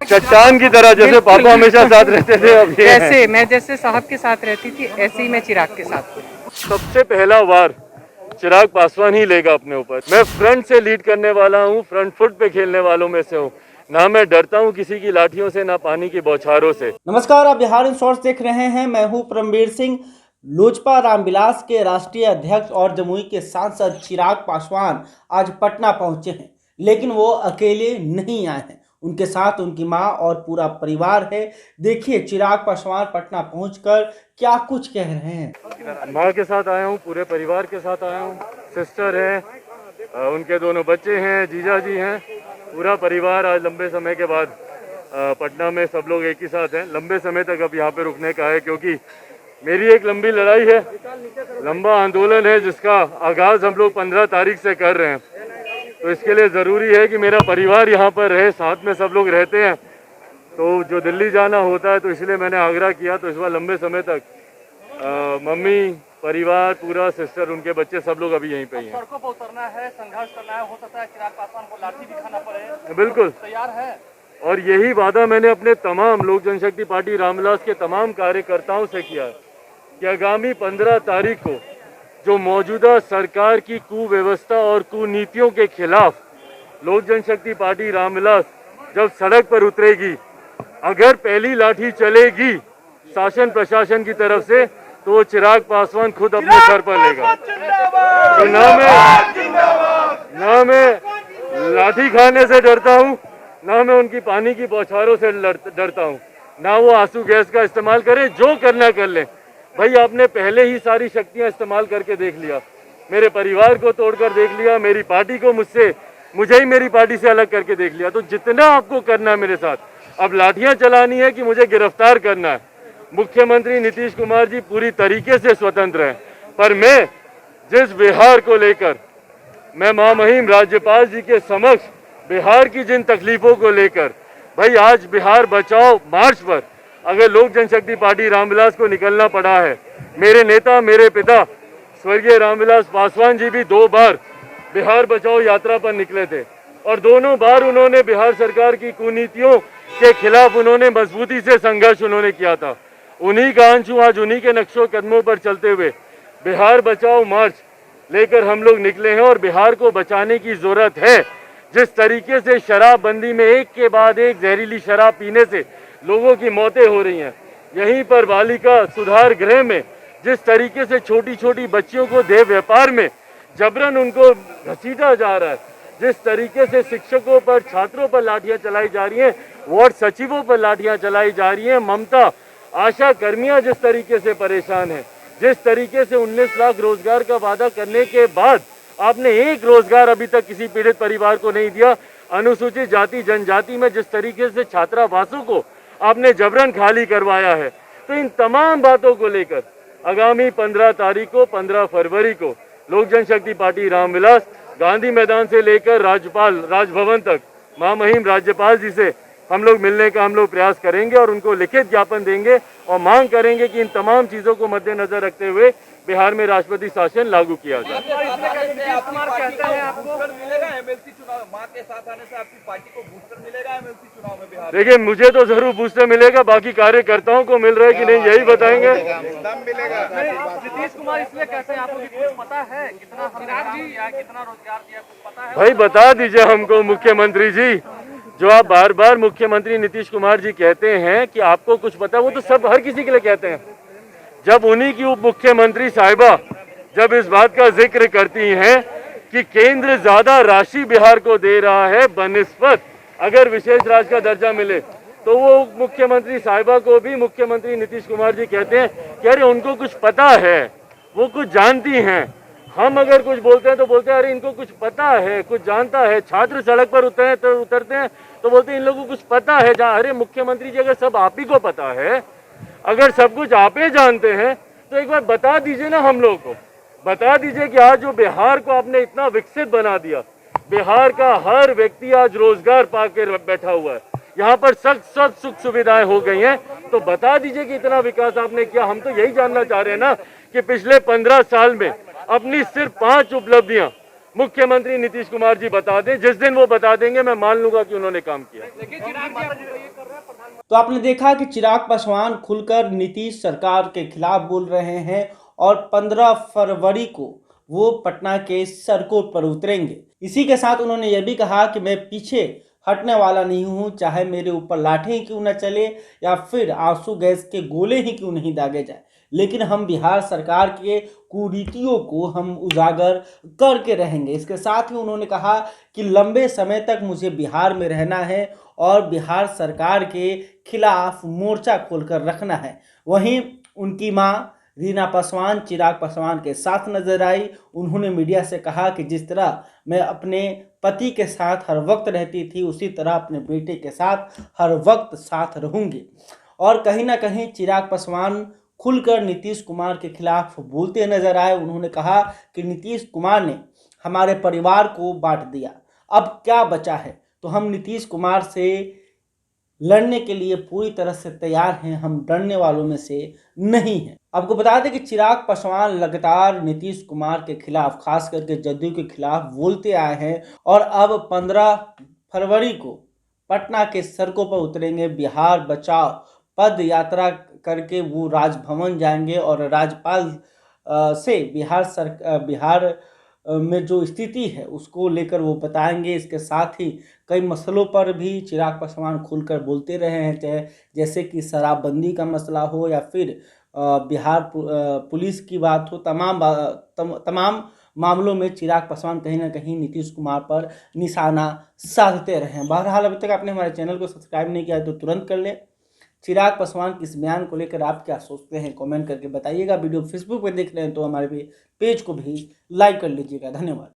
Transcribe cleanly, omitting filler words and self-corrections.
चट्टान की तरह, जैसे पापा हमेशा साथ रहते थे, अब ये जैसे मैं जैसे साहब के साथ रहती थी ऐसे ही मैं चिराग के साथ हूँ। सबसे पहला वार चिराग पासवान ही लेगा अपने ऊपर। मैं फ्रंट से लीड करने वाला हूँ, फ्रंट फुट पे खेलने वालों में से हूँ। ना मैं डरता हूँ किसी की लाठियों से, ना पानी की बौछारों से। नमस्कार, आप बिहार इन शॉर्ट्स देख रहे हैं। मैं हूं परमवीर सिंह। लोजपा रामविलास के राष्ट्रीय अध्यक्ष और जमुई के सांसद चिराग पासवान आज पटना पहुंचे हैं, लेकिन वो अकेले नहीं आए हैं। उनके साथ उनकी मां और पूरा परिवार है। देखिए चिराग पासवान पटना पहुंचकर क्या कुछ कह रहे हैं। माँ के साथ आया हूँ, पूरे परिवार के साथ आया हूँ। सिस्टर है, उनके दोनों बच्चे हैं, जीजा जी हैं, पूरा परिवार आज लंबे समय के बाद पटना में सब लोग एक ही साथ हैं। लंबे समय तक अब यहाँ पे रुकने का है, क्योंकि मेरी एक लंबी लड़ाई है, लंबा आंदोलन है, जिसका आगाज हम लोग 15 तारीख से कर रहे हैं। तो इसके लिए ज़रूरी है कि मेरा परिवार यहाँ पर रहे, साथ में सब लोग रहते हैं। तो जो दिल्ली जाना होता है, तो इसलिए मैंने आग्रह किया। तो इस बार लंबे समय तक मम्मी, परिवार पूरा, सिस्टर, उनके बच्चे, सब लोग अभी यहीं पे ही हैं। सड़कों पर उतरना है, संघर्ष करना है, हो सकता है चिराग पासवान को लाठी भी खाना पड़े। बिल्कुल तैयार है। और यही वादा मैंने अपने तमाम लोक जनशक्ति पार्टी रामविलास के तमाम कार्यकर्ताओं से किया है कि आगामी 15 तारीख को जो मौजूदा सरकार की कुव्यवस्था और कुनीतियों के खिलाफ लोक जनशक्ति पार्टी रामविलास जब सड़क पर उतरेगी, अगर पहली लाठी चलेगी शासन प्रशासन की तरफ से, तो वो चिराग पासवान खुद अपने सर पर लेगा। तो ना मैं लाठी खाने से डरता हूँ, ना मैं उनकी पानी की बौछारों से डरता हूँ, ना वो आंसू गैस का इस्तेमाल करें। जो करना कर लें भाई, आपने पहले ही सारी शक्तियां इस्तेमाल करके देख लिया, मेरे परिवार को तोड़कर देख लिया, मेरी पार्टी को मुझे ही मेरी पार्टी से अलग करके देख लिया। तो जितना आपको करना है मेरे साथ, अब लाठियां चलानी है कि मुझे गिरफ्तार करना है। मुख्यमंत्री नीतीश कुमार जी पूरी तरीके से स्वतंत्र हैं, पर मैं जिस बिहार को लेकर मैं महामहिम राज्यपाल जी के समक्ष बिहार की जिन तकलीफों को लेकर, भाई आज बिहार बचाओ मार्च पर अगर लोक जनशक्ति पार्टी रामविलास को निकलना पड़ा है, मेरे नेता, मेरे पिता स्वर्गीय रामविलास पासवान जी भी 2 बार बिहार बचाओ यात्रा पर निकले थे, और दोनों बार उन्होंने बिहार सरकार की कुनीतियों के खिलाफ उन्होंने मजबूती से संघर्ष उन्होंने किया था। उन्हीं का अंश आज उन्हीं के नक्शों कदमों पर चलते हुए बिहार बचाओ मार्च लेकर हम लोग निकले हैं। और बिहार को बचाने की जरूरत है। जिस तरीके से शराबबंदी में एक के बाद एक जहरीली शराब पीने से लोगों की मौतें हो रही हैं, यहीं पर बालिका सुधार गृह में जिस तरीके से छोटी छोटी बच्चियों को देह व्यापार में जबरन उनको घसीटा जा रहा है, जिस तरीके से शिक्षकों पर, छात्रों पर लाठियां चलाई जा रही हैं, वार्ड सचिवों पर लाठियां चलाई जा रही हैं, ममता आशा कर्मियां जिस तरीके से परेशान हैं, जिस तरीके से 19 लाख रोजगार का वादा करने के बाद आपने एक रोजगार अभी तक किसी पीड़ित परिवार को नहीं दिया। अनुसूचित जाति जनजाति में जिस तरीके से छात्रावासों को आपने जबरन खाली करवाया है। तो इन तमाम बातों को लेकर आगामी 15 तारीख को, 15 फरवरी को लोक जनशक्ति पार्टी रामविलास गांधी मैदान से लेकर राजभवन तक महामहिम राज्यपाल जी से हम लोग मिलने का हम लोग प्रयास करेंगे और उनको लिखित ज्ञापन देंगे और मांग करेंगे कि इन तमाम चीजों को मद्देनजर रखते हुए बिहार में राष्ट्रपति शासन लागू किया जाए। देखिए, मुझे तो जरूर बूस्टर मिलेगा, बाकी कार्यकर्ताओं को मिल रहा है कि नहीं यही बताएंगे। नीतीश कुमार इसलिए कहते हैं, आपको कुछ पता है कितना कितना रोजगार दिया, कुछ पता है? भाई बता दीजिए हमको मुख्यमंत्री जी, जो आप बार बार मुख्यमंत्री नीतीश कुमार जी कहते हैं कि आपको कुछ पता है, वो तो सब हर किसी के लिए कहते हैं। जब उन्हीं की उप मुख्यमंत्री साहिबा जब इस बात का जिक्र करती हैं कि केंद्र ज्यादा राशि बिहार को दे रहा है बनिस्बत अगर विशेष राज्य का दर्जा मिले, तो वो उप मुख्यमंत्री साहिबा को भी मुख्यमंत्री नीतीश कुमार जी कहते हैं कि अरे उनको कुछ पता है, वो कुछ जानती हैं। हम अगर कुछ बोलते हैं तो बोलते हैं अरे इनको कुछ पता है, कुछ जानता है। छात्र सड़क पर उतरते हैं तो बोलते हैं इन लोगों को कुछ पता है। अरे मुख्यमंत्री जी, अगर सब आप ही को पता है, अगर सब कुछ आप ही जानते हैं, तो एक बार बता दीजिए ना, हम लोग को बता दीजिए कि आज जो बिहार को आपने इतना विकसित बना दिया, बिहार का हर व्यक्ति आज रोजगार पाकर बैठा हुआ है, यहाँ पर सब सुख सुविधाएं हो गई हैं, तो बता दीजिए कि इतना विकास आपने किया। हम तो यही जानना चाह रहे हैं ना कि पिछले 15 साल में अपनी सिर्फ 5 उपलब्धियां मुख्यमंत्री नीतीश कुमार जी बता दें, जिस दिन वो बता देंगे मैं मान लूंगा कि उन्होंने काम किया। तो आपने देखा कि चिराग पासवान खुलकर नीतीश सरकार के खिलाफ बोल रहे हैं और 15 फरवरी को वो पटना के सड़कों पर उतरेंगे। इसी के साथ उन्होंने ये भी कहा कि मैं पीछे हटने वाला नहीं हूं, चाहे मेरे ऊपर लाठी ही क्यों न चले या फिर आंसू गैस के गोले ही क्यों नहीं दागे जाए, लेकिन हम बिहार सरकार के कुरीतियों को हम उजागर करके रहेंगे। इसके साथ ही उन्होंने कहा कि लंबे समय तक मुझे बिहार में रहना है और बिहार सरकार के खिलाफ मोर्चा खोलकर रखना है। वहीं उनकी मां रीना पासवान चिराग पासवान के साथ नजर आई। उन्होंने मीडिया से कहा कि जिस तरह मैं अपने पति के साथ हर वक्त रहती थी, उसी तरह अपने बेटे के साथ हर वक्त साथ रहूंगी। और कहीं ना कहीं चिराग पासवान खुलकर नीतीश कुमार के खिलाफ बोलते नजर आए। उन्होंने कहा कि नीतीश कुमार ने हमारे परिवार को बांट दिया, अब क्या बचा है, तो हम नीतीश कुमार से लड़ने के लिए पूरी तरह से तैयार हैं, हम डरने वालों में से नहीं हैं। आपको बता दें कि चिराग पासवान लगातार नीतीश कुमार के खिलाफ, खास करके जदयू के खिलाफ बोलते आए हैं और अब 15 फरवरी को पटना के सड़कों पर उतरेंगे। बिहार बचाओ पद यात्रा करके वो राजभवन जाएंगे और राज्यपाल से बिहार में जो स्थिति है उसको लेकर वो बताएंगे। इसके साथ ही कई मसलों पर भी चिराग पासवान खुलकर बोलते रहे हैं, चाहे जैसे कि शराबबंदी का मसला हो या फिर बिहार पुलिस की बात हो। तमाम मामलों में चिराग पासवान कहीं ना कहीं नीतीश कुमार पर निशाना साधते रहे हैं। बहरहाल अभी तक आपने हमारे चैनल को सब्सक्राइब नहीं किया है तो तुरंत कर लें। चिराग पासवान के इस बयान को लेकर आप क्या सोचते हैं, कमेंट करके बताइएगा। वीडियो फेसबुक पर देख रहे हैं तो हमारे पेज को भी लाइक कर लीजिएगा। धन्यवाद।